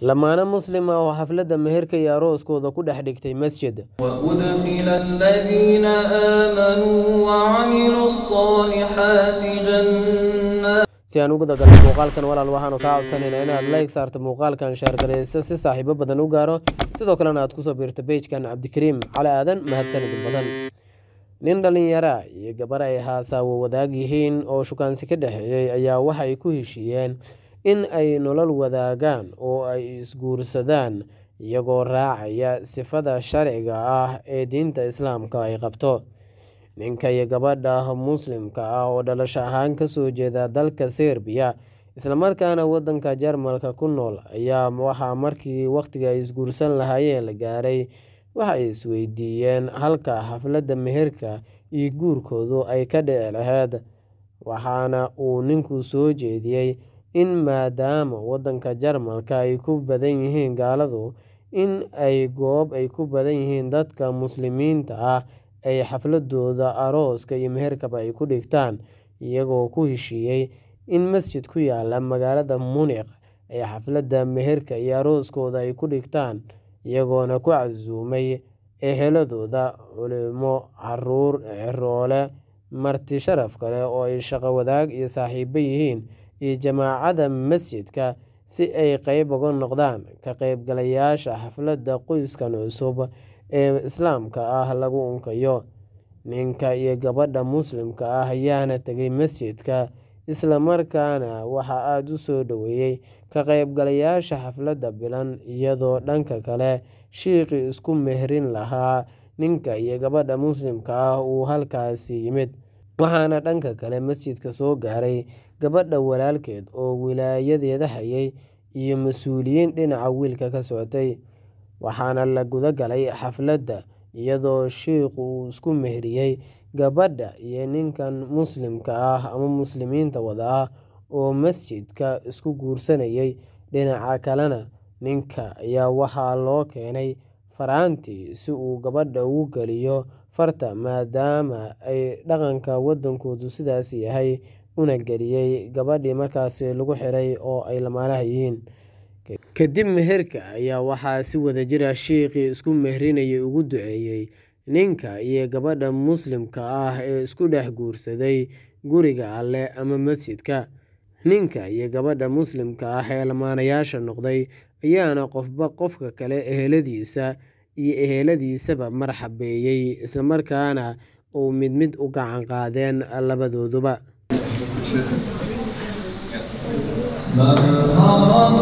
lamaana muslima oo xafladda meherka iyo arooskooda ku dhex dhigtay masjid. وأدخل الذين آمنوا وعملوا الصالحات جنات. si aan ugu dagalno muuqaalkan walaal waxaanu kaa codsanaynaa inaad like saarto muuqaalkan share gareyso si saaxiibo badan u gaaro sidoo kalena aad ku soo biirto page-kan Cabdikariim Cali Aadan mahadsanid badan. nin dhalinyaro iyo gabar ay haasawo wadaag yihiin oo shukaansi ka dhaxeeyay ayaa waxa ay ku heshiiyeen in ay nolol wadaagaan oo ay isguursadaan iyagoo raacaya sifada sharciga ah ee diinta Islaamka ay qabto. ninka iyo gabadha muslimka ah oo dhalasho ahaan ka soo jeeda dalka Serbia isla markaana wadanka Jarmalka ku nool ayaa waxa markii waqtiga ay isguursan lahaayeen la gaaray waxa ay isweydiiyeen halka xafladda meherka iyo guurkoodu ay ka dhici lahayd. waxaana uu ninku soo jeediyay in maadaama wadanka Jarmalka ay ku badan yihiin gaaladu in ay goob ay ku badan yihiin dadka muslimiinta ah ay xafladooda arooska iyo meherkaba ay ku dhigtaan iyagoo ku heshiiyay in masjid ku yaala magaalada Munich ay xafladda meherka iyo arooskooda ay ku dhigtaan iyagoona ku casuumay eheladooda culimo caruur ciroole marti sharaf kale oo ay shaqo wadaag iyo saaxiibo yihiin iyo jamaacada masjidka si ay qayb uga noqdaan ka qaybgalayaasha xafladda qoyskan cusub ee Islaamka ah lagu unkayo. ninka iyo gabadha muslimka ah ayaana tagay masjidka isla markaana waxa aad u soo dhaweeyay ka qaybgalayaasha xafladda bilan iyadoo dhanka kale shiiqi isku mehrin lahaa ninka iyo gabadha muslimka ah uu halkaasi yimid. waxaana dhanka kale masjidka soo gaaray gabadha walaalkeed oo wilaayadeeda hayay iyo mas'uuliyiin dhinaca wiilka ka socotay. waxaana la guda galay xafladda iyadoo shiiqu uu isku mehriyay gabadha iyo ninkan muslimka ah ama muslimiinta wada ah oo masjidka isku guursanayay. dhinaca kalena ninka ayaa waxaa loo keenay faraanti si uu gabadha ugu geliyo farta maadaama ay dhaqanka wadankoodu sidaas yahay una geliyay gabadhii markaasi lagu xiray oo ay lamaanaha yihiin. kadib meherka ayaa waxaa si wadajir ah shiiqii isku mehrinayay ugu duceeyay ninka iyo gabadha muslimka ah ee isku dhex guursaday guriga Alle ama masjidka. ninka iyo gabadha muslimka ah ee lamaanayaasha noqday ayaana qofba qofka kale eheladiisa iyo eheladiisaba marxabeeyay isla markaana uu mid u gacan qaadeen labadooduba. من حرم